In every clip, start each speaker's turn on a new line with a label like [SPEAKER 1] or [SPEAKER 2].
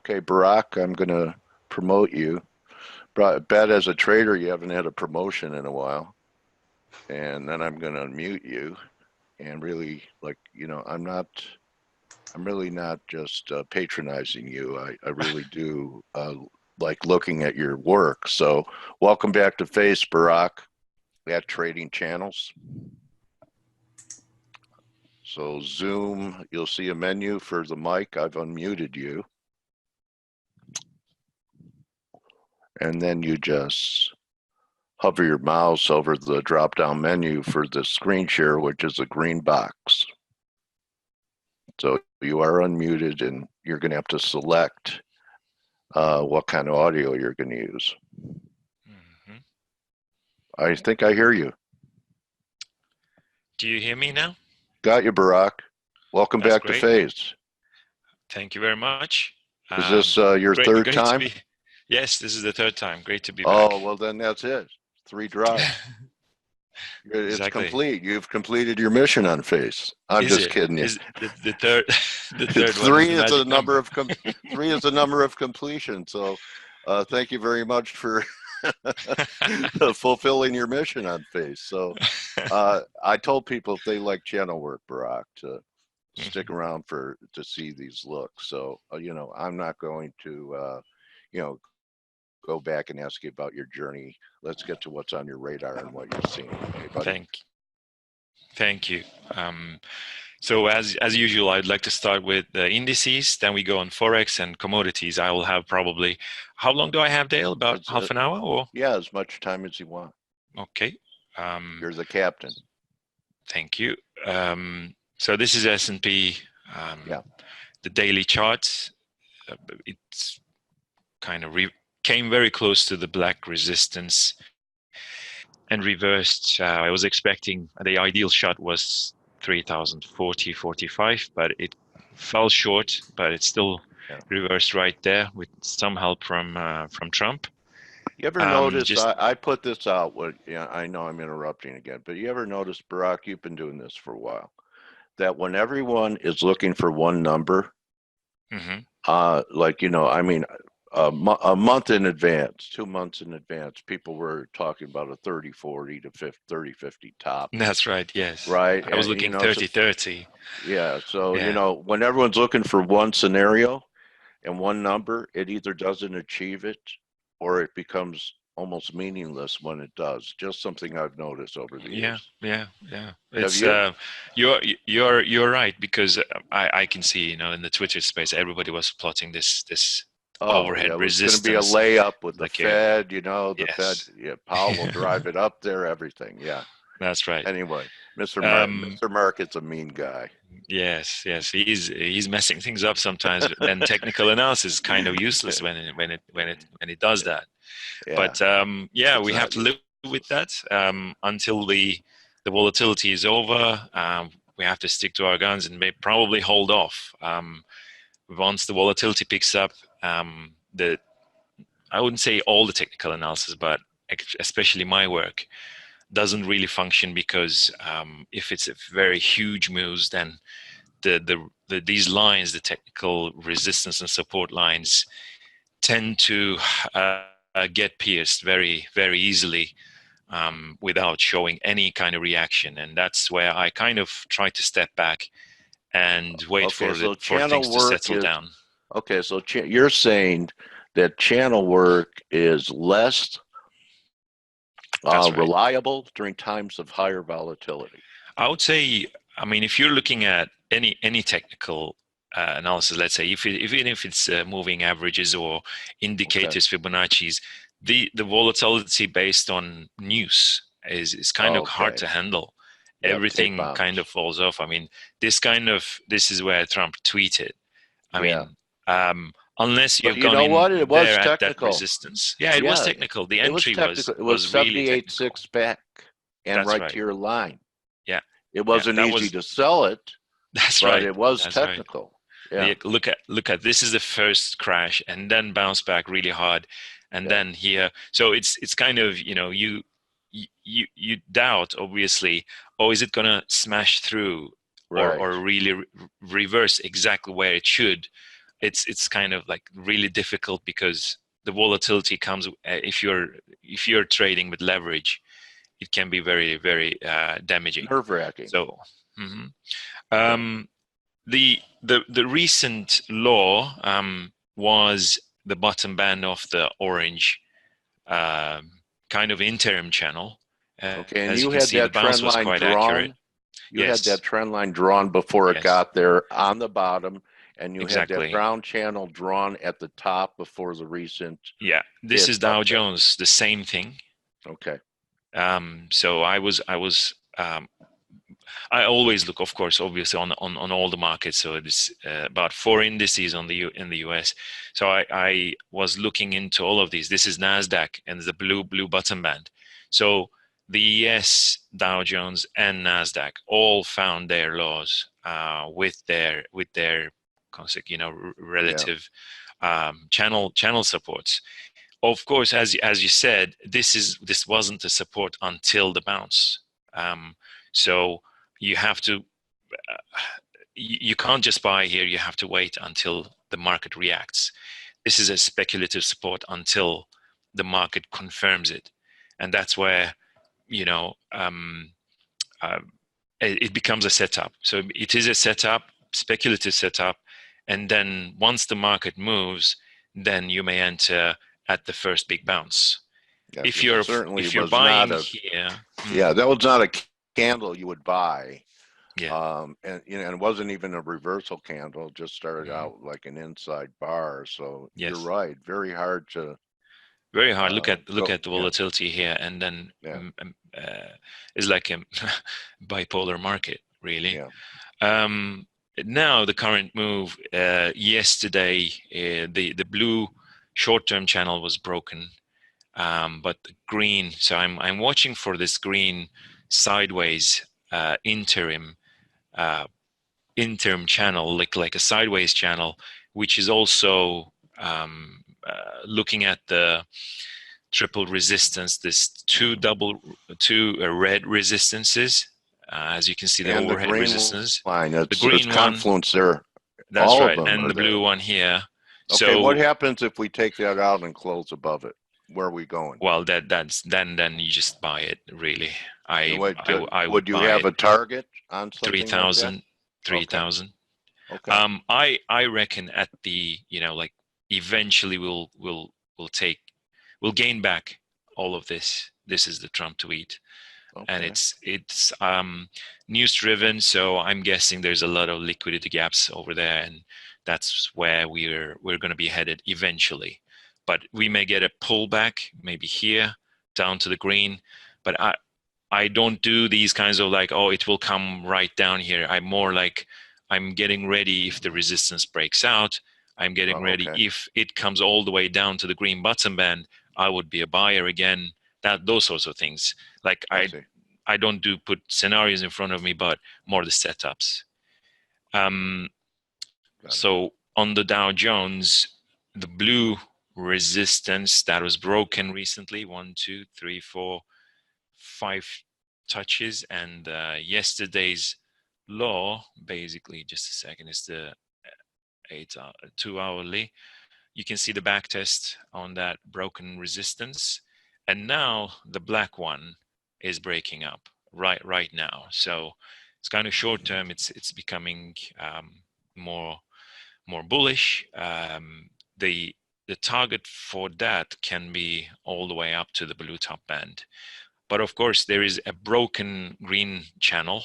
[SPEAKER 1] Okay, Barack, I'm going to promote you. Bet as a trader, you haven't had a promotion in a while. And then I'm going to unmute you. And really, I'm really not just patronizing you. I really do like looking at your work. So welcome back to F.A.C.E, Barack, at Trading Channels. So Zoom, you'll see a menu for the mic. I've unmuted you. And then you just hover your mouse over the drop-down menu for the screen share, which is a green box. So you are unmuted, and you're going to have to select what kind of audio you're going to use. Mm-hmm. I think I hear you.
[SPEAKER 2] Do you hear me now?
[SPEAKER 1] Got you, Barack. Welcome back to F.A.C.E.
[SPEAKER 2] Thank you very much.
[SPEAKER 1] Is this your third time?
[SPEAKER 2] Yes, this is the third time. Great to be back.
[SPEAKER 1] Oh, well, then that's it. 3 drives. It's
[SPEAKER 2] Exactly.
[SPEAKER 1] complete. You've completed your mission on F.A.C.E. I'm just kidding you.
[SPEAKER 2] Is the third, the third
[SPEAKER 1] three
[SPEAKER 2] one
[SPEAKER 1] is the number of 3 is the number of completion. So, thank you very much for fulfilling your mission on F.A.C.E. So, I told people if they like channel work, Barack, to stick around to see these looks. So, I'm not going to, go back and ask you about your journey. Let's get to what's on your radar and what you're seeing. Okay, buddy?
[SPEAKER 2] Thank you. So as usual, I'd like to start with the indices. Then we go on forex and commodities. I will have probably, how long do I have, Dale? About half an hour, or?
[SPEAKER 1] Yeah, as much time as you want.
[SPEAKER 2] Okay.
[SPEAKER 1] You're the captain.
[SPEAKER 2] Thank you. So this is S&P.
[SPEAKER 1] Yeah.
[SPEAKER 2] The daily charts. It's kind of came very close to the black resistance and reversed. I was expecting the ideal shot was 3,040, 45, but it fell short, but it still reversed right there with some help from Trump.
[SPEAKER 1] You ever notice, I put this out, I know I'm interrupting again, but you ever notice, Barack, you've been doing this for a while, that when everyone is looking for one number, a month in advance, 2 months in advance, people were talking about a 30-40 to 30-50 top.
[SPEAKER 2] That's right, yes.
[SPEAKER 1] Right.
[SPEAKER 2] I was looking 30-30.
[SPEAKER 1] Yeah. So, when everyone's looking for one scenario and one number, it either doesn't achieve it or it becomes almost meaningless when it does. Just something I've noticed over the years.
[SPEAKER 2] Yeah. It's you're right, because I can see, in the Twitter space, everybody was plotting this overhead resistance.
[SPEAKER 1] It's going to be a layup with the Fed, the Fed, Powell will drive it up there, everything. Yeah.
[SPEAKER 2] That's right.
[SPEAKER 1] Anyway, Mr. Market's a mean guy.
[SPEAKER 2] Yes, he's messing things up sometimes, and technical analysis is kind of useless when it does that. Yeah. But we have to live with that until the volatility is over. We have to stick to our guns and probably hold off. Once the volatility picks up, I wouldn't say all the technical analysis, but especially my work doesn't really function, because if it's a very huge moves, then these lines, the technical resistance and support lines, tend to get pierced very, very easily without showing any kind of reaction. And that's where I kind of try to step back and wait for things to settle down.
[SPEAKER 1] Okay, so you're saying that channel work is less reliable during times of higher volatility.
[SPEAKER 2] I would say, if you're looking at any technical analysis, let's say, even if it's moving averages or indicators, Fibonacci's, the volatility based on news is kind of hard to handle. Everything kind of falls off. This is where Trump tweeted. Unless you've gone in there at that resistance. Yeah, it was technical. The entry was really technical.
[SPEAKER 1] 78.6 back and right to your line.
[SPEAKER 2] Yeah.
[SPEAKER 1] It wasn't easy to sell it.
[SPEAKER 2] That's
[SPEAKER 1] but
[SPEAKER 2] right.
[SPEAKER 1] It was technical.
[SPEAKER 2] Right. Yeah. Look at this is the first crash, and then bounce back really hard, and then here. So it's kind of, you doubt, obviously, is it gonna smash through or really reverse exactly where it should? it's kind of like really difficult because the volatility comes if you're trading with leverage, it can be very, very damaging.
[SPEAKER 1] Nerve-wracking.
[SPEAKER 2] So the recent law was the bottom band of the orange kind of interim channel.
[SPEAKER 1] Okay, and
[SPEAKER 2] As you
[SPEAKER 1] you
[SPEAKER 2] can
[SPEAKER 1] had
[SPEAKER 2] see, the
[SPEAKER 1] that
[SPEAKER 2] bounce
[SPEAKER 1] trend
[SPEAKER 2] was
[SPEAKER 1] line
[SPEAKER 2] quite accurate.
[SPEAKER 1] drawn. You had
[SPEAKER 2] Yes,
[SPEAKER 1] that trend line drawn before it
[SPEAKER 2] yes,
[SPEAKER 1] got there on the bottom, and you had that
[SPEAKER 2] exactly.
[SPEAKER 1] brown channel drawn at the top before the recent
[SPEAKER 2] Yeah, this
[SPEAKER 1] hit
[SPEAKER 2] is
[SPEAKER 1] of
[SPEAKER 2] Dow
[SPEAKER 1] that.
[SPEAKER 2] Jones, the same thing.
[SPEAKER 1] Okay.
[SPEAKER 2] So I always look, of course, obviously on all the markets. So it's about 4 indices in the US. So I was looking into all of these. This is Nasdaq and the blue bottom band. So the ES, Dow Jones, and Nasdaq all found their laws with their
[SPEAKER 1] Yeah.
[SPEAKER 2] relative channel supports. Of course, as you said, this wasn't a support until the bounce. So you have to you can't just buy here. You have to wait until the market reacts. This is a speculative support until the market confirms it, and that's where you know uh, it becomes a setup. So it is a setup, speculative setup, and then once the market moves, then you may enter at the first big bounce.
[SPEAKER 1] Yes,
[SPEAKER 2] If
[SPEAKER 1] it
[SPEAKER 2] you're
[SPEAKER 1] certainly
[SPEAKER 2] if you're
[SPEAKER 1] was not
[SPEAKER 2] buying
[SPEAKER 1] a.
[SPEAKER 2] here,
[SPEAKER 1] Yeah, that was not a candle you would buy.
[SPEAKER 2] yeah,
[SPEAKER 1] And and it wasn't even a reversal candle. Just started
[SPEAKER 2] mhm,
[SPEAKER 1] out like an inside bar. So you're
[SPEAKER 2] yes,
[SPEAKER 1] right. Very hard to
[SPEAKER 2] very hard. Look
[SPEAKER 1] go.
[SPEAKER 2] at the
[SPEAKER 1] Yeah,
[SPEAKER 2] volatility here, and then
[SPEAKER 1] yeah,
[SPEAKER 2] it's like a bipolar market, really.
[SPEAKER 1] yeah.
[SPEAKER 2] Um, Now the current move. Yesterday, the blue short-term channel was broken, but the green. So I'm watching for this green sideways interim uh, interim channel, like a sideways channel, which is also looking at the triple resistance. This two red resistances. As you can see, the
[SPEAKER 1] And the
[SPEAKER 2] overhead
[SPEAKER 1] green
[SPEAKER 2] resistance.
[SPEAKER 1] line,
[SPEAKER 2] The
[SPEAKER 1] it's
[SPEAKER 2] green one,
[SPEAKER 1] confluence there.
[SPEAKER 2] that's
[SPEAKER 1] All of
[SPEAKER 2] right,
[SPEAKER 1] them
[SPEAKER 2] and
[SPEAKER 1] are
[SPEAKER 2] the blue
[SPEAKER 1] there.
[SPEAKER 2] one here.
[SPEAKER 1] Okay, what
[SPEAKER 2] So,
[SPEAKER 1] happens if we take that out and close above it? Where are we going?
[SPEAKER 2] well, that's then you just buy it. Really,
[SPEAKER 1] And
[SPEAKER 2] I
[SPEAKER 1] would
[SPEAKER 2] would
[SPEAKER 1] you
[SPEAKER 2] buy
[SPEAKER 1] have
[SPEAKER 2] it
[SPEAKER 1] a target on
[SPEAKER 2] three
[SPEAKER 1] something like that?
[SPEAKER 2] thousand, three
[SPEAKER 1] Okay,
[SPEAKER 2] thousand.
[SPEAKER 1] okay.
[SPEAKER 2] I reckon at the like eventually we'll gain back all of this. This is the Trump tweet, and
[SPEAKER 1] Okay.
[SPEAKER 2] it's news driven. So I'm guessing there's a lot of liquidity gaps over there, and that's where we're going to be headed eventually. But we may get a pullback, maybe here down to the green. But I don't do these kinds of like, oh, it will come right down here. I'm more like I'm getting ready if the resistance breaks out. I'm getting ready
[SPEAKER 1] Okay.
[SPEAKER 2] if it comes all the way down to the green bottom band. I would be a buyer again. Those sorts of things. Like
[SPEAKER 1] I see.
[SPEAKER 2] I don't do put scenarios in front of me, but more the setups. Um,
[SPEAKER 1] Got it.
[SPEAKER 2] so on the Dow Jones, the blue resistance that was broken recently, 1, 2, 3, 4, 5 touches, and yesterday's low, basically, just a second, is the 2 hourly. You can see the back test on that broken resistance, and now the black one is breaking up right now. So it's kind of short term. It's becoming more bullish. The target for that can be all the way up to the blue top band. But of course, there is a broken green channel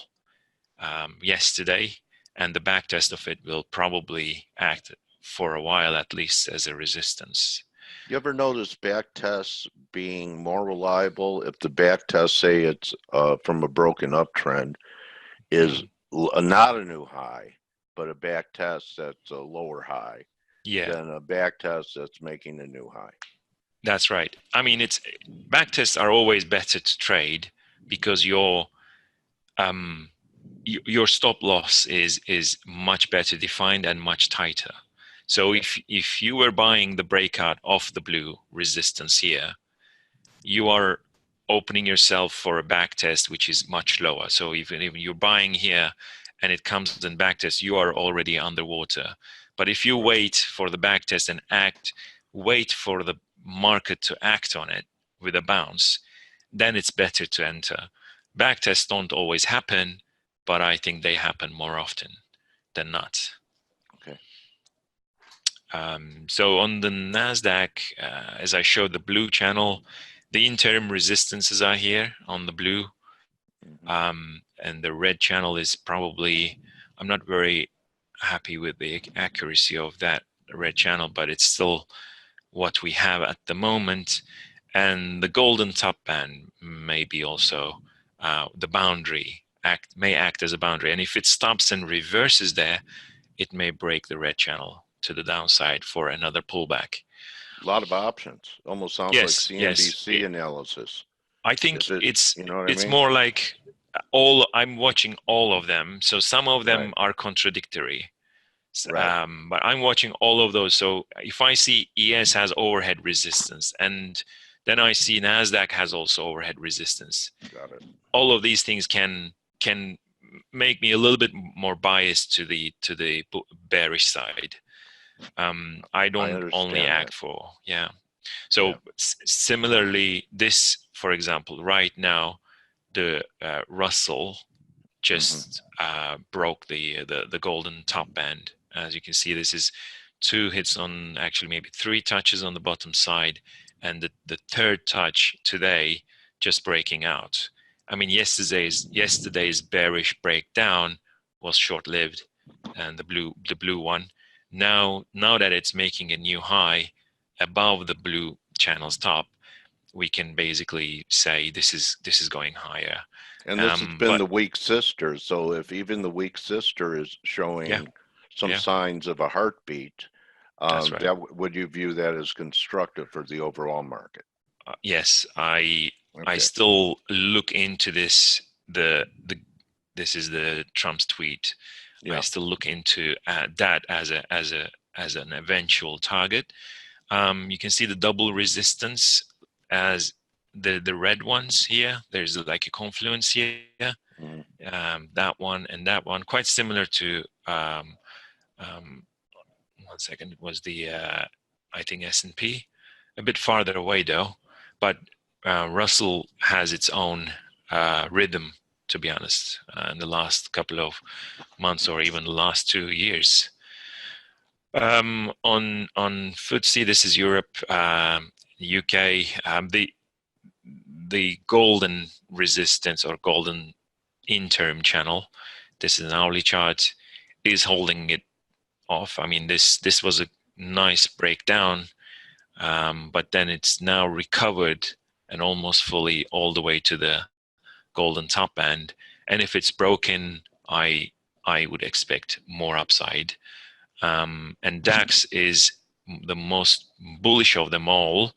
[SPEAKER 2] yesterday, and the back test of it will probably act for a while at least as a resistance.
[SPEAKER 1] You ever notice back tests being more reliable if the back test, say it's from a broken uptrend, is
[SPEAKER 2] Mm.
[SPEAKER 1] not a new high, but a back test that's a lower high
[SPEAKER 2] Yeah,
[SPEAKER 1] than a back test that's making a new high?
[SPEAKER 2] that's right. I mean, it's back tests are always better to trade because um, your stop loss is much better defined and much tighter. So if you were buying the breakout of the blue resistance here, you are opening yourself for a back test which is much lower. So even if you're buying here and it comes in back test, you are already underwater. But if you wait for the back test and wait for the market to act on it with a bounce, then it's better to enter. Back tests don't always happen, but I think they happen more often than not.
[SPEAKER 1] Okay.
[SPEAKER 2] So on the NASDAQ, as I showed the blue channel, the interim resistances are here on the blue. And the red channel is probably, I'm not very happy with the accuracy of that red channel, but it's still what we have at the moment. And the golden top band may be also the boundary, may act as a boundary. And if it stops and reverses there, it may break the red channel to the downside for another pullback.
[SPEAKER 1] A lot of options. Almost sounds like CNBC analysis.
[SPEAKER 2] I think it's
[SPEAKER 1] you know what I mean?
[SPEAKER 2] More like I'm watching all of them. So some of them are contradictory.
[SPEAKER 1] Right.
[SPEAKER 2] But I'm watching all of those. So if I see ES has overhead resistance, and then I see NASDAQ has also overhead resistance.
[SPEAKER 1] Got it.
[SPEAKER 2] All of these things can make me a little bit more biased to the bearish side. I don't only act for, So similarly, this, for example, right now, the Russell just broke the golden top band. As you can see, this is 2 hits on, actually maybe 3 touches on the bottom side, and the third touch today just breaking out. I mean, yesterday's bearish breakdown was short-lived, and the blue one. Now that it's making a new high above the blue channel's top, we can basically say this is going higher.
[SPEAKER 1] And this has been the weak sister. So if even the weak sister is showing some signs of a heartbeat,
[SPEAKER 2] that's right.
[SPEAKER 1] would you view that as constructive for the overall market?
[SPEAKER 2] Yes, I still look into this. This is the Trump's tweet. I still look into that as an eventual target. You can see the double resistance as the red ones here. There's like a confluence here. That one and that one, quite similar to 1 second, it was the I think S&P, a bit farther away though, but Russell has its own rhythm, to be honest, in the last couple of months or even the last 2 years. On F.A.C.E, this is Europe, UK. The golden resistance or golden interim channel, this is an hourly chart, is holding it off. I mean, this was a nice breakdown, but then it's now recovered and almost fully all the way to the golden top band. And if it's broken, I would expect more upside. And DAX is the most bullish of them all.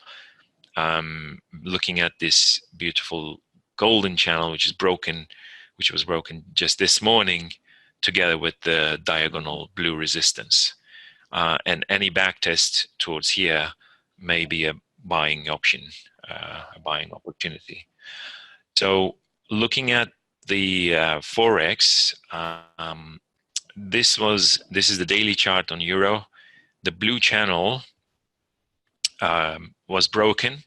[SPEAKER 2] Looking at this beautiful golden channel, which was broken just this morning, together with the diagonal blue resistance, and any backtest towards here may be a buying option, a buying opportunity. So looking at the forex, this is the daily chart on euro. The blue channel was broken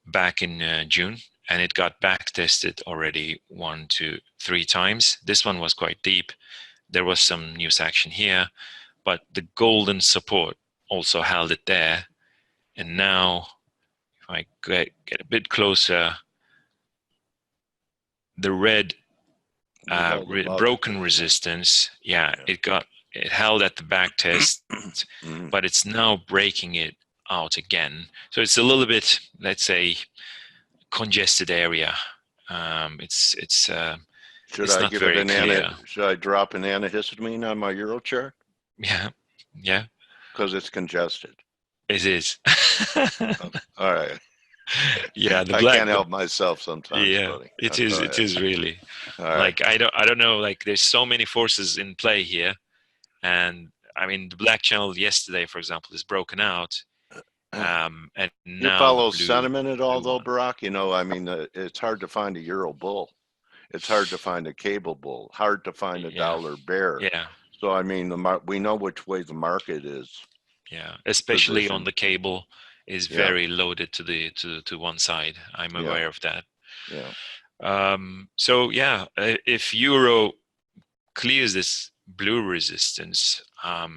[SPEAKER 2] back in June, and it got back tested already 1 to 3 times. This one was quite deep. There was some news action here, but the golden support also held it there. And now, if I get a bit closer, the red broken resistance, it held at the back test, but it's now breaking it out again. So it's a little bit, let's say, congested area. It's not very clear.
[SPEAKER 1] Should I drop an antihistamine on my euro chart?
[SPEAKER 2] Yeah.
[SPEAKER 1] Because it's congested.
[SPEAKER 2] It is.
[SPEAKER 1] All right.
[SPEAKER 2] Yeah,
[SPEAKER 1] I can't help myself sometimes.
[SPEAKER 2] Yeah, buddy. It is really. Like I don't know. Like there's so many forces in play here, and I mean the black channel yesterday, for example, is broken out. And now
[SPEAKER 1] you follow sentiment at all, though, Barak? You know, I mean, it's hard to find a euro bull. It's hard to find a cable bull. Hard to find a dollar bear.
[SPEAKER 2] Yeah.
[SPEAKER 1] So I mean, we know which way the market is
[SPEAKER 2] Yeah, especially on
[SPEAKER 1] positioned.
[SPEAKER 2] the cable is
[SPEAKER 1] Yeah,
[SPEAKER 2] very loaded to the to one side. I'm
[SPEAKER 1] yeah,
[SPEAKER 2] aware of that.
[SPEAKER 1] yeah,
[SPEAKER 2] So yeah, if euro clears this blue resistance,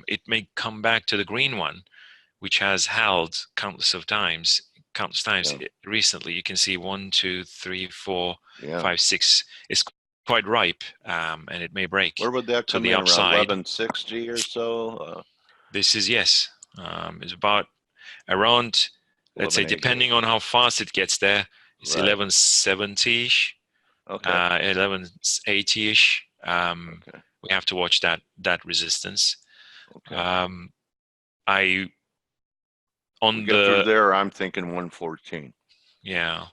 [SPEAKER 2] it may come back to the green one, which has held countless times
[SPEAKER 1] yeah,
[SPEAKER 2] recently. You can see 1, 2, 3, 4,
[SPEAKER 1] yeah.
[SPEAKER 2] 5, 6. It's quite ripe, and it may break
[SPEAKER 1] Where would that
[SPEAKER 2] to
[SPEAKER 1] come
[SPEAKER 2] the
[SPEAKER 1] in? Around
[SPEAKER 2] upside.
[SPEAKER 1] 1160 or so?
[SPEAKER 2] This is yes, it's about around, let's say,
[SPEAKER 1] 1188.
[SPEAKER 2] depending on how fast it gets there, it's
[SPEAKER 1] Right.
[SPEAKER 2] 1170ish,
[SPEAKER 1] Okay.
[SPEAKER 2] 1180ish.
[SPEAKER 1] Okay.
[SPEAKER 2] We have to watch that resistance.
[SPEAKER 1] Okay.
[SPEAKER 2] Um, I
[SPEAKER 1] We
[SPEAKER 2] on
[SPEAKER 1] get through
[SPEAKER 2] the
[SPEAKER 1] there. I'm thinking 114.
[SPEAKER 2] yeah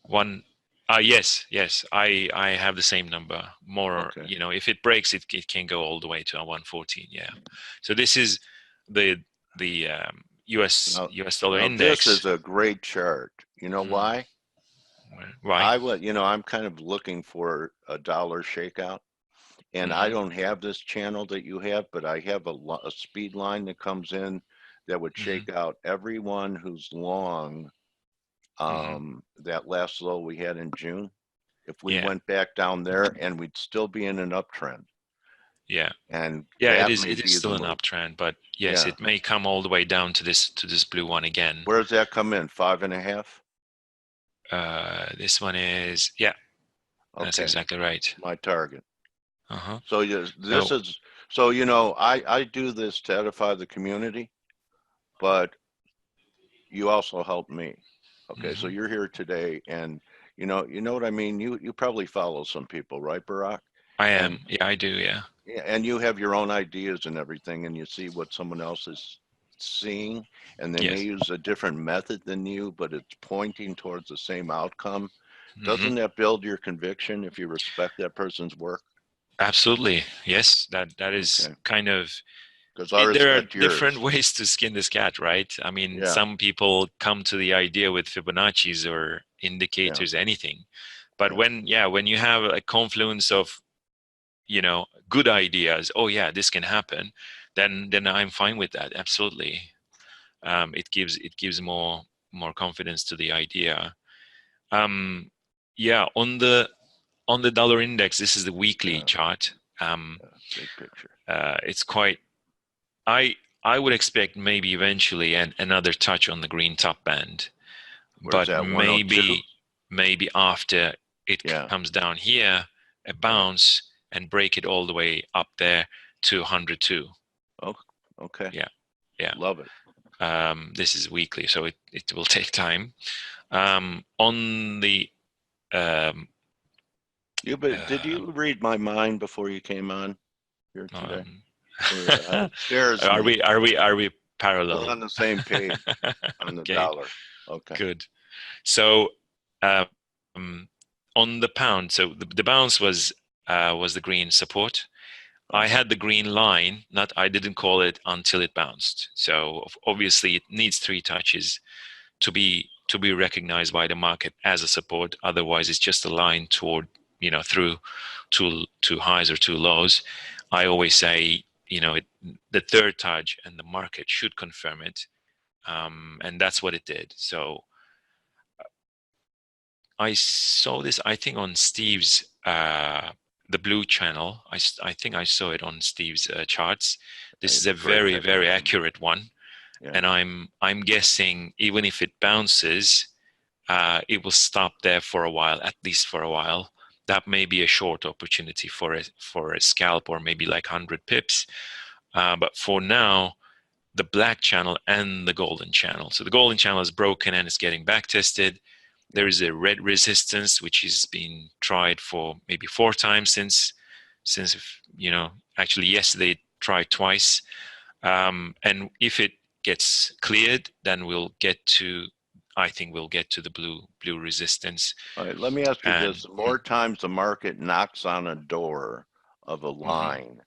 [SPEAKER 2] one. Yes. I have the same number. More,
[SPEAKER 1] Okay.
[SPEAKER 2] if it breaks, it can go all the way to a 114. Yeah. So this is the US
[SPEAKER 1] Now,
[SPEAKER 2] US dollar
[SPEAKER 1] now this
[SPEAKER 2] index.
[SPEAKER 1] is a great chart. You know
[SPEAKER 2] Mm,
[SPEAKER 1] why?
[SPEAKER 2] why?
[SPEAKER 1] I'm kind of looking for a dollar shakeout, and I
[SPEAKER 2] Hmm.
[SPEAKER 1] don't have this channel that you have, but I have a speed line that comes in that would
[SPEAKER 2] Hmm.
[SPEAKER 1] shake out everyone who's long
[SPEAKER 2] Hmm.
[SPEAKER 1] that last low we had in June. If we
[SPEAKER 2] Yeah.
[SPEAKER 1] went back down there, and we'd still be in an uptrend,
[SPEAKER 2] Yeah.
[SPEAKER 1] and
[SPEAKER 2] Yeah. It
[SPEAKER 1] that
[SPEAKER 2] is.
[SPEAKER 1] may
[SPEAKER 2] It is
[SPEAKER 1] be the
[SPEAKER 2] still an
[SPEAKER 1] move.
[SPEAKER 2] uptrend, but yes,
[SPEAKER 1] Yeah.
[SPEAKER 2] it may come all the way down to this blue one again.
[SPEAKER 1] Where does that come in? 5.5?
[SPEAKER 2] This one is, yeah. That's
[SPEAKER 1] Okay,
[SPEAKER 2] exactly right.
[SPEAKER 1] my target.
[SPEAKER 2] Uh-huh.
[SPEAKER 1] So yes, this
[SPEAKER 2] So,
[SPEAKER 1] is so I do this to edify the community, but you also help me. Okay, so
[SPEAKER 2] mhm.
[SPEAKER 1] you're here today, and you know what I mean. You probably follow some people, right, Barack?
[SPEAKER 2] I
[SPEAKER 1] And
[SPEAKER 2] am. Yeah, I do. Yeah.
[SPEAKER 1] yeah, and you have your own ideas and everything, and you see what someone else is seeing, and they may
[SPEAKER 2] Yes.
[SPEAKER 1] use a different method than you, but it's pointing towards the same outcome.
[SPEAKER 2] Hmm.
[SPEAKER 1] Doesn't that build your conviction if you respect that person's work?
[SPEAKER 2] Absolutely. Yes. That is
[SPEAKER 1] Okay,
[SPEAKER 2] kind of
[SPEAKER 1] because I
[SPEAKER 2] there are
[SPEAKER 1] respect
[SPEAKER 2] different
[SPEAKER 1] yours.
[SPEAKER 2] ways to skin this cat, right? I mean,
[SPEAKER 1] Yeah,
[SPEAKER 2] some people come to the idea with Fibonacci's or
[SPEAKER 1] yeah,
[SPEAKER 2] indicators, anything. But
[SPEAKER 1] yeah.
[SPEAKER 2] when you have a confluence of, good ideas, oh yeah, this can happen, then I'm fine with that. Absolutely. It gives more confidence to the idea. Um, yeah, on the dollar index, this is the weekly
[SPEAKER 1] Yeah,
[SPEAKER 2] chart. Um,
[SPEAKER 1] yeah, big picture.
[SPEAKER 2] it's quite. I I would expect maybe eventually another touch on the green top band,
[SPEAKER 1] Where's
[SPEAKER 2] but
[SPEAKER 1] that? 102?
[SPEAKER 2] maybe after it
[SPEAKER 1] Yeah.
[SPEAKER 2] comes down here, a
[SPEAKER 1] Right.
[SPEAKER 2] bounce and break it all the way up there to 102.
[SPEAKER 1] Oh, okay.
[SPEAKER 2] Yeah, yeah.
[SPEAKER 1] Love it.
[SPEAKER 2] This is weekly, so it will take time. On the um,
[SPEAKER 1] Did
[SPEAKER 2] uh,
[SPEAKER 1] you read my mind before you came on here today?
[SPEAKER 2] um,
[SPEAKER 1] It scares
[SPEAKER 2] are
[SPEAKER 1] me.
[SPEAKER 2] we
[SPEAKER 1] We're
[SPEAKER 2] parallel?
[SPEAKER 1] on the same page on the
[SPEAKER 2] Okay,
[SPEAKER 1] dollar. Okay.
[SPEAKER 2] good. So um, on the pound, so the bounce was the green support. I
[SPEAKER 1] Okay.
[SPEAKER 2] had the green line, not I didn't call it until it bounced. So obviously it needs three touches to be recognized by the market as a support. Otherwise, it's just a line toward through two highs or two lows. I always say the third touch and the market should confirm it, and that's what it did. So I saw this, I think, on Steve's the blue channel. I think I saw it on Steve's charts. This is
[SPEAKER 1] It's
[SPEAKER 2] a
[SPEAKER 1] a great
[SPEAKER 2] very, very
[SPEAKER 1] technician.
[SPEAKER 2] accurate one,
[SPEAKER 1] Yeah.
[SPEAKER 2] and I'm guessing even if it bounces, it will stop there for a while, at least for a while. That may be a short opportunity for a scalp, or maybe like 100 pips. But for now, the black channel and the golden channel. So the golden channel is broken and it's getting back tested. There
[SPEAKER 1] Yeah.
[SPEAKER 2] is a red resistance which is being tried for maybe 4 times since actually yesterday it tried twice. And if it gets cleared, then I think we'll get to the blue resistance.
[SPEAKER 1] All right. Let me ask you
[SPEAKER 2] And
[SPEAKER 1] this. The more times the market knocks on a door of a
[SPEAKER 2] mhm,
[SPEAKER 1] line,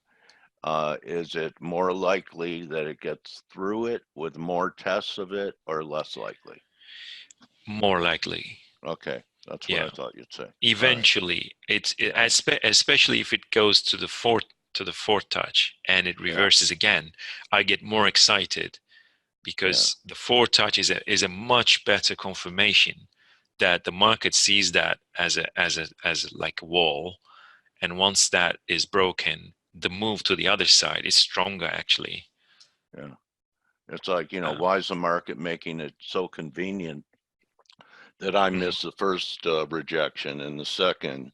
[SPEAKER 1] is it more likely that it gets through it with more tests of it or less likely?
[SPEAKER 2] more likely,
[SPEAKER 1] Okay. That's what
[SPEAKER 2] yeah.
[SPEAKER 1] I thought you'd say. All right.
[SPEAKER 2] Eventually,
[SPEAKER 1] All right.
[SPEAKER 2] especially if it goes to the fourth. to the fourth touch and it reverses again, I get more excited because the fourth touch is a much better confirmation that the market sees that as like a wall, and once that is broken, the move to the other side is stronger actually.
[SPEAKER 1] Yeah. It's like, why is the market making it so convenient that I miss the first rejection and the second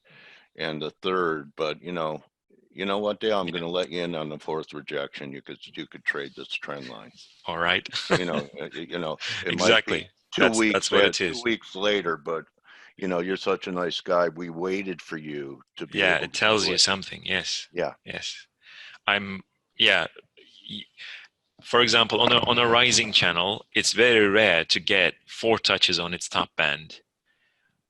[SPEAKER 1] and the third? But what, Dale? I'm going to let you in on the fourth rejection. You could trade this trend line.
[SPEAKER 2] All right.
[SPEAKER 1] It might be
[SPEAKER 2] Exactly.
[SPEAKER 1] 2 weeks,
[SPEAKER 2] That's what it is.
[SPEAKER 1] 2 weeks later, but you're such a nice guy. We waited for you to be
[SPEAKER 2] Yeah,
[SPEAKER 1] able
[SPEAKER 2] it
[SPEAKER 1] to
[SPEAKER 2] tells
[SPEAKER 1] do
[SPEAKER 2] you
[SPEAKER 1] it.
[SPEAKER 2] something. Yes.
[SPEAKER 1] Yeah.
[SPEAKER 2] Yes. Yeah. For example, on a rising channel, it's very rare to get 4 touches on its top band.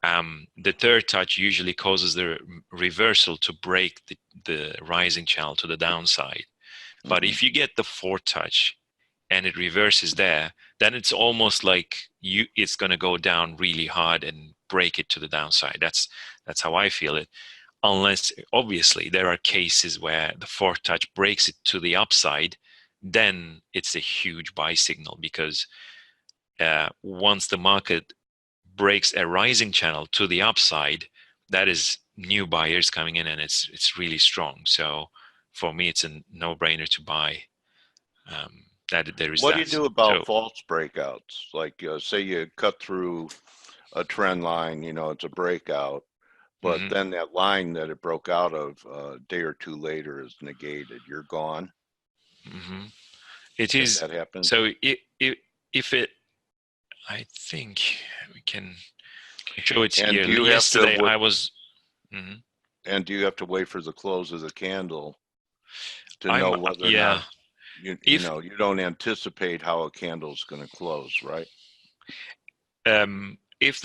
[SPEAKER 2] The third touch usually causes the reversal to break the rising channel to the downside. But if you get the fourth touch and it reverses there, then it's almost like it's going to go down really hard and break it to the downside. That's how I feel it. Unless obviously there are cases where the fourth touch breaks it to the upside, then it's a huge buy signal, because once the market breaks a rising channel to the upside, that is new buyers coming in, and it's really strong. So for me, it's a no-brainer to buy. That there is
[SPEAKER 1] What do you
[SPEAKER 2] that.
[SPEAKER 1] do about
[SPEAKER 2] So
[SPEAKER 1] false breakouts? Like, say you cut through a trend line, it's a breakout, but
[SPEAKER 2] mhm,
[SPEAKER 1] then that line that it broke out of a day or two later is negated. You're gone
[SPEAKER 2] mhm. It
[SPEAKER 1] if
[SPEAKER 2] is.
[SPEAKER 1] that happens.
[SPEAKER 2] So if it, I think we can show it
[SPEAKER 1] And
[SPEAKER 2] here.
[SPEAKER 1] do you have
[SPEAKER 2] Yesterday
[SPEAKER 1] to
[SPEAKER 2] I was. Mhm.
[SPEAKER 1] and do you have to wait for the close of the candle to
[SPEAKER 2] I'm
[SPEAKER 1] know whether or not
[SPEAKER 2] yeah. If
[SPEAKER 1] you don't anticipate how a candle's going to close, right?
[SPEAKER 2] if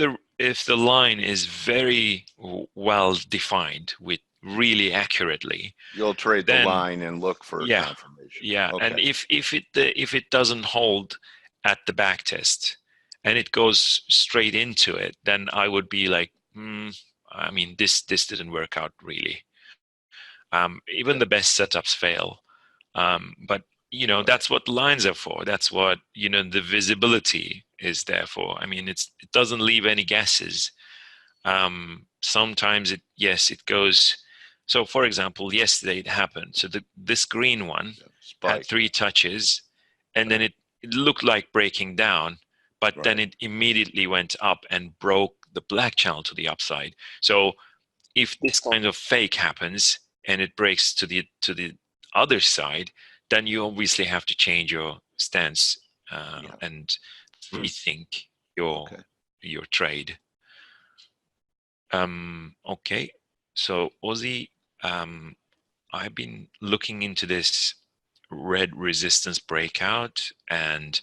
[SPEAKER 2] the line is very well defined with really accurately,
[SPEAKER 1] You'll trade the
[SPEAKER 2] then
[SPEAKER 1] line and look for
[SPEAKER 2] yeah,
[SPEAKER 1] confirmation.
[SPEAKER 2] yeah. And
[SPEAKER 1] Okay.
[SPEAKER 2] if it doesn't hold at the back test and it goes straight into it, then I would be like, I mean, this didn't work out really. Even
[SPEAKER 1] Okay.
[SPEAKER 2] the best setups fail. But
[SPEAKER 1] Right.
[SPEAKER 2] that's what lines are for. That's what the visibility is there for. I mean, it doesn't leave any guesses. Sometimes it goes. So, for example, yesterday it happened. So this green one
[SPEAKER 1] Yeah.
[SPEAKER 2] had
[SPEAKER 1] Spike.
[SPEAKER 2] 3 touches, and then
[SPEAKER 1] Right.
[SPEAKER 2] it looked like breaking down, but then
[SPEAKER 1] Right.
[SPEAKER 2] it immediately went up and broke the black channel to the upside. So if this kind of fake happens and it breaks to the other side, then you obviously have to change your stance
[SPEAKER 1] Yeah.
[SPEAKER 2] and rethink your
[SPEAKER 1] Okay.
[SPEAKER 2] your trade. Okay, so Ozzy, um, I've been looking into this red resistance breakout, and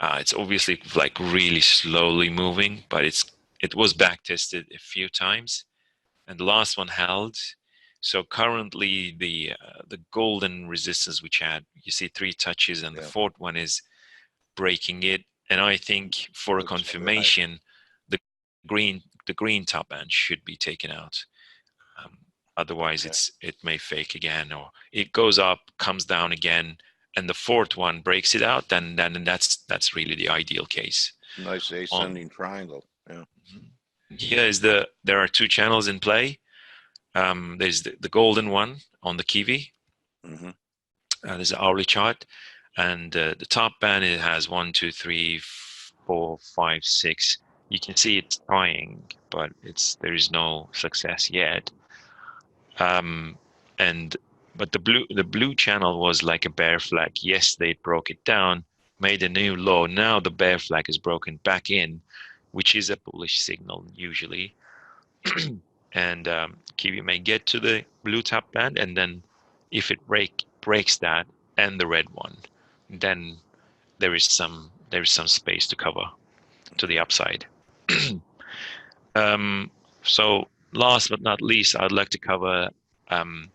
[SPEAKER 2] it's obviously like really slowly moving, but it was back tested a few times, and the last one held. So currently, the golden resistance, which had, you see, 3 touches, and the
[SPEAKER 1] Yeah.
[SPEAKER 2] fourth one is breaking it. And I think for a
[SPEAKER 1] Looks all right.
[SPEAKER 2] confirmation, the the green top band should be taken out. Um, Otherwise,
[SPEAKER 1] Okay.
[SPEAKER 2] it may fake again, or it goes up, comes down again, and the fourth one breaks it out. Then that's really the ideal case.
[SPEAKER 1] It's a nice
[SPEAKER 2] On
[SPEAKER 1] ascending triangle. Yeah.
[SPEAKER 2] here is there are 2 channels in play. There's the golden one on the kiwi.
[SPEAKER 1] Mm-hmm.
[SPEAKER 2] There's an hourly chart, and the top band, it has 1, 2, 3, 4, 5, 6. You can see it's trying, but there is no success yet. Um, and but the blue channel was like a bear flag. Yes, they broke it down, made a new low. Now the bear flag is broken back in, which is a bullish signal usually. And Kiwi may get to the blue top band, and then if it breaks that and the red one, then there is some space to cover to the
[SPEAKER 1] Okay.
[SPEAKER 2] upside. um, so last but not least, I'd like to cover um,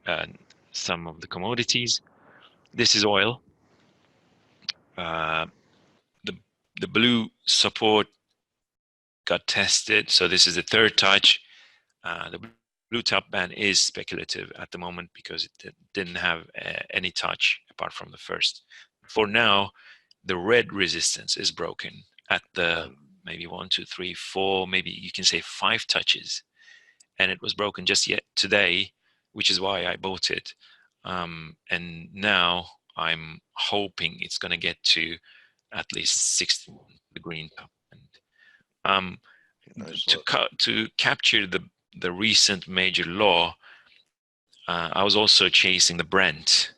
[SPEAKER 2] uh, some of the commodities. This is oil. Uh, the the blue support got tested, so this is the third touch. The blue top band is speculative at the moment because it didn't have any touch apart from the first. For now, the red resistance is broken at the maybe 1, 2, 3, 4, maybe you can say 5 touches, and it was broken just yet today, which is why I bought it. And now I'm hoping it's going to get to at least 60, the green top. And
[SPEAKER 1] Nice
[SPEAKER 2] to capture the recent major law, I was also chasing the Brent.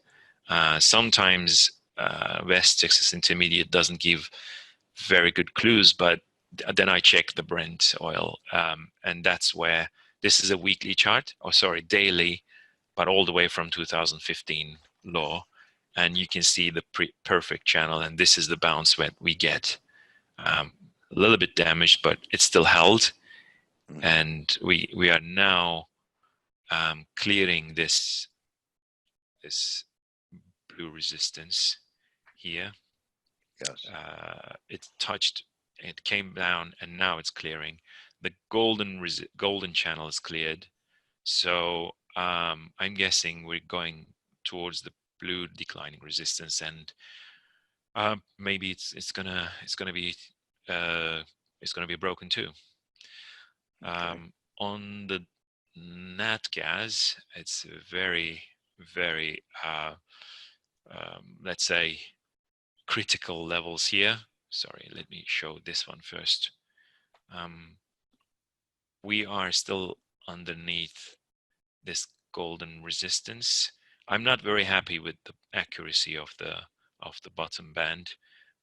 [SPEAKER 2] Sometimes West Texas Intermediate doesn't give very good clues, but then I check the Brent oil, and that's where this is a weekly chart, daily, but all the way from 2015 low, and you can see the perfect channel, and this is the bounce that we get. A little bit damaged, but it's still held, and we are now clearing this blue resistance here.
[SPEAKER 1] Yes.
[SPEAKER 2] It came down, and now it's clearing. The golden channel is cleared, so I'm guessing we're going towards the blue declining resistance, and maybe it's gonna be broken too.
[SPEAKER 1] Okay.
[SPEAKER 2] On the natgas, it's very, very let's say critical levels here. Sorry, let me show this one first. We are still underneath this golden resistance. I'm not very happy with the accuracy of the bottom band,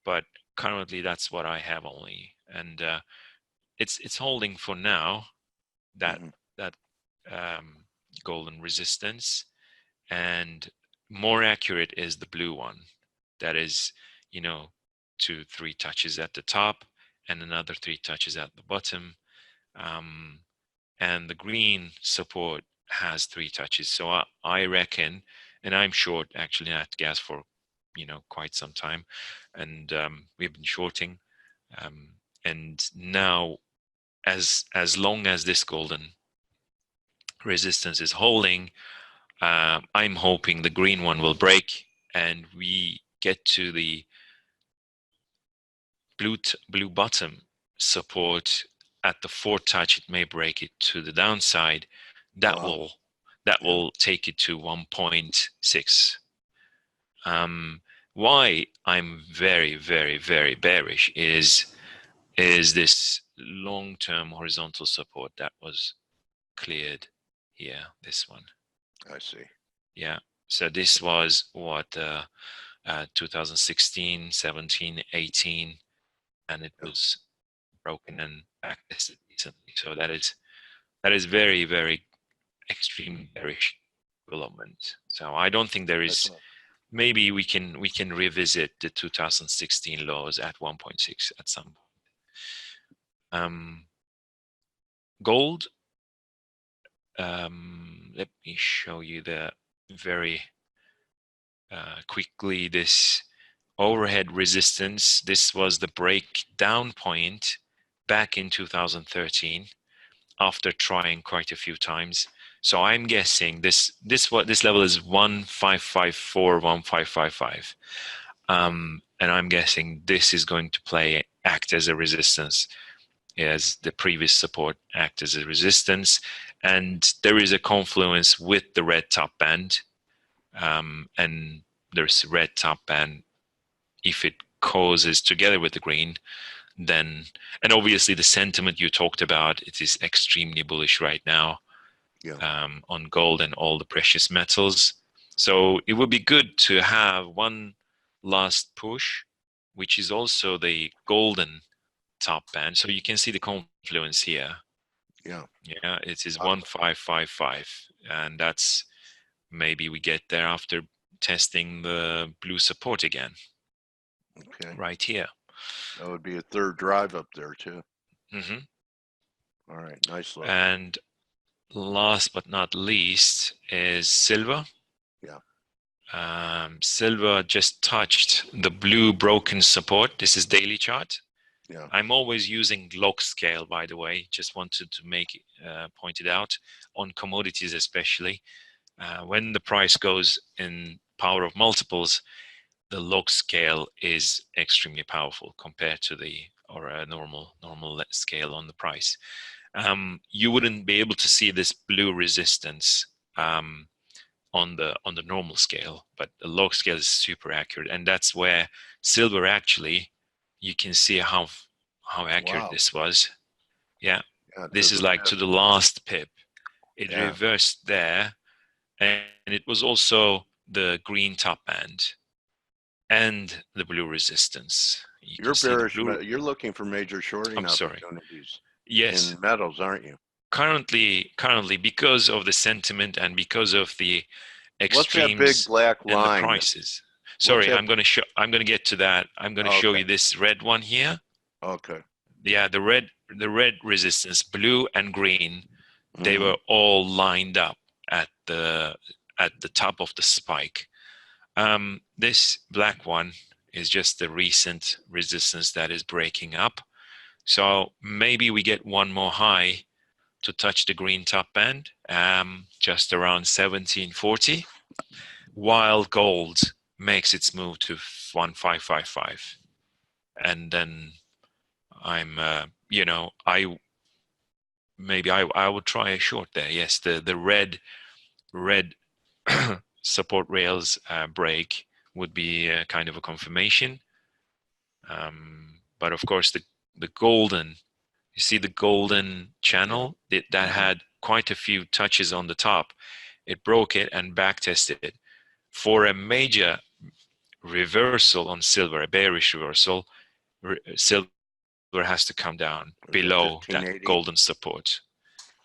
[SPEAKER 2] but currently that's what I have only, and it's holding for now, that golden resistance, and more accurate is the blue one. That is, 2, 3 touches at the top and another 3 touches at the bottom. And the green support has 3 touches. So I reckon, and I'm short actually natgas for, quite some time, and we've been shorting. And now, as long as this golden resistance is holding, I'm hoping the green one will break and we get to the blue bottom support at the 4 touch. It may break it to the downside. That will take it to 1.6. Why I'm very, very, very bearish is this long-term horizontal support that was cleared here, this one.
[SPEAKER 1] I see.
[SPEAKER 2] Yeah, so this was what 2016, 17, 18, and it was broken and backtested recently. So that is very, very extreme bearish development. So I don't think there is. Maybe we can revisit the 2016 lows at 1.6 at some point. Gold. Let me show you the very quickly this overhead resistance. This was the breakdown point back in 2013 after trying quite a few times. So I'm guessing this level is 1554, 1555. And I'm guessing this is going to act as a resistance, as the previous support act as a resistance. And there is a confluence with the red top band. And there's a red top band. If it causes together with the green, then, and obviously the sentiment you talked about, it is extremely bullish right now. On gold and all the precious metals. So it would be good to have one last push, which is also the golden top band. So you can see the confluence here.
[SPEAKER 1] Yeah,
[SPEAKER 2] it is 1555, and that's, maybe we get there after testing the blue support again.
[SPEAKER 1] Okay.
[SPEAKER 2] Right here.
[SPEAKER 1] That would be a third drive up there too.
[SPEAKER 2] Mm-hmm.
[SPEAKER 1] All right, nice look.
[SPEAKER 2] And last but not least is silver. Silver just touched the blue broken support. This is daily chart.
[SPEAKER 1] Yeah.
[SPEAKER 2] I'm always using log scale, by the way. Just wanted to make point it out on commodities, especially when the price goes in power of multiples. The log scale is extremely powerful compared to the or a normal scale on the price. You wouldn't be able to see this blue resistance on the normal scale, but the log scale is super accurate, and that's where silver actually, you can see how accurate
[SPEAKER 1] Wow.
[SPEAKER 2] this was. Yeah,
[SPEAKER 1] Yeah,
[SPEAKER 2] this is
[SPEAKER 1] the
[SPEAKER 2] like to the last pip. It
[SPEAKER 1] Yeah.
[SPEAKER 2] reversed there, and it was also the green top band and the blue resistance. You can
[SPEAKER 1] You're
[SPEAKER 2] see the
[SPEAKER 1] bearish.
[SPEAKER 2] blue.
[SPEAKER 1] You're looking for major shorting
[SPEAKER 2] I'm sorry.
[SPEAKER 1] opportunities
[SPEAKER 2] Yes,
[SPEAKER 1] in metals, aren't you?
[SPEAKER 2] currently, because of the sentiment and because of the
[SPEAKER 1] What's that big
[SPEAKER 2] extremes
[SPEAKER 1] black
[SPEAKER 2] and the
[SPEAKER 1] line?
[SPEAKER 2] prices.
[SPEAKER 1] What's
[SPEAKER 2] Sorry,
[SPEAKER 1] that?
[SPEAKER 2] I'm gonna get to that. I'm gonna show
[SPEAKER 1] Okay.
[SPEAKER 2] you this red one here.
[SPEAKER 1] Okay.
[SPEAKER 2] Yeah, the red resistance, blue and green, they
[SPEAKER 1] Mm-hmm.
[SPEAKER 2] were all lined up at the top of the spike. This black one is just the recent resistance that is breaking up. So maybe we get one more high to touch the green top band, just around 1740, while gold makes its move to 1555. And then I'm, I would try a short there. Yes, the red support rails break would be kind of a confirmation. But of course, the golden, you see the golden channel that had quite a few touches on the top. It broke it and back tested it. For a major reversal on silver, a bearish reversal, silver has to come down below that
[SPEAKER 1] 1580?
[SPEAKER 2] golden support.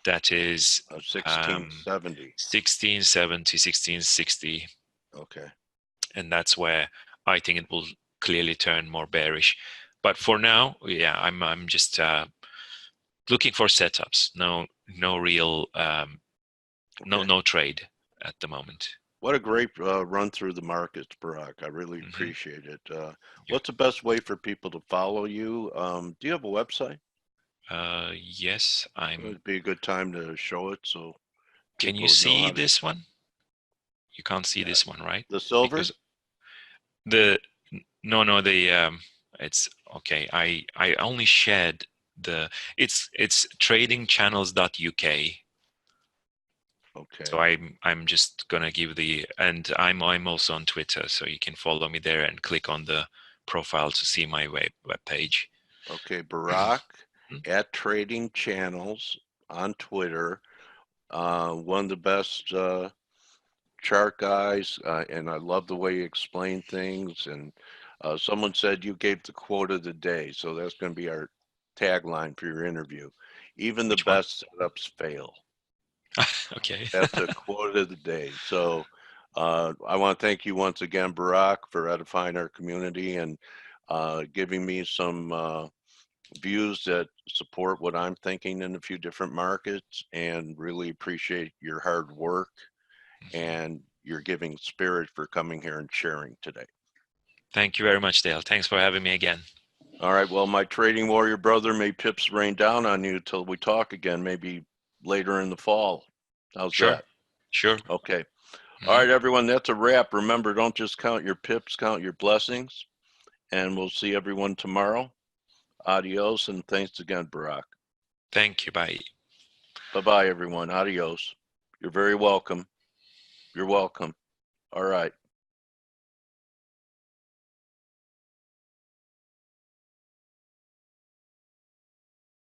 [SPEAKER 2] That is
[SPEAKER 1] 1670.
[SPEAKER 2] 1670, 1660.
[SPEAKER 1] Okay.
[SPEAKER 2] And that's where I think it will clearly turn more bearish. But for now, yeah, I'm just looking for setups. No real
[SPEAKER 1] Okay.
[SPEAKER 2] no trade at the moment.
[SPEAKER 1] What a great run through the markets, Barak. I really
[SPEAKER 2] Hmm.
[SPEAKER 1] appreciate it.
[SPEAKER 2] Yeah.
[SPEAKER 1] What's the best way for people to follow you? Do you have a website?
[SPEAKER 2] Yes,
[SPEAKER 1] It would be a good time to show it so
[SPEAKER 2] Can you
[SPEAKER 1] people would know
[SPEAKER 2] see
[SPEAKER 1] how to.
[SPEAKER 2] this one? You can't see
[SPEAKER 1] Yeah.
[SPEAKER 2] this one, right?
[SPEAKER 1] The silver?
[SPEAKER 2] Because the no the it's okay. I only shared the it's tradingchannels.uk.
[SPEAKER 1] Okay.
[SPEAKER 2] So I'm just gonna give and I'm also on Twitter, so you can follow me there and click on the profile to see my web page.
[SPEAKER 1] Okay. Barak at Trading Channels on Twitter. One of the best chart guys, and I love the way you explain things. And someone said you gave the quote of the day, so that's going to be our tagline for your interview. Even the
[SPEAKER 2] Which one?
[SPEAKER 1] best setups fail.
[SPEAKER 2] Okay.
[SPEAKER 1] That's a quote of the day. So I want to thank you once again, Barak, for edifying our community and giving me some views that support what I'm thinking in a few different markets, and really appreciate your hard work and your giving spirit for coming here and sharing today.
[SPEAKER 2] Thank you very much, Dale. Thanks for having me again.
[SPEAKER 1] All right. Well, my trading warrior brother, may pips rain down on you till we talk again, maybe later in the fall. How's
[SPEAKER 2] Sure.
[SPEAKER 1] that?
[SPEAKER 2] Sure.
[SPEAKER 1] Okay. All right, everyone. That's a wrap. Remember, don't just count your pips, count your blessings. And we'll see everyone tomorrow. Adios. And thanks again, Barak.
[SPEAKER 2] Thank you. Bye.
[SPEAKER 1] Bye bye, everyone. Adios. You're very welcome. You're welcome. All right.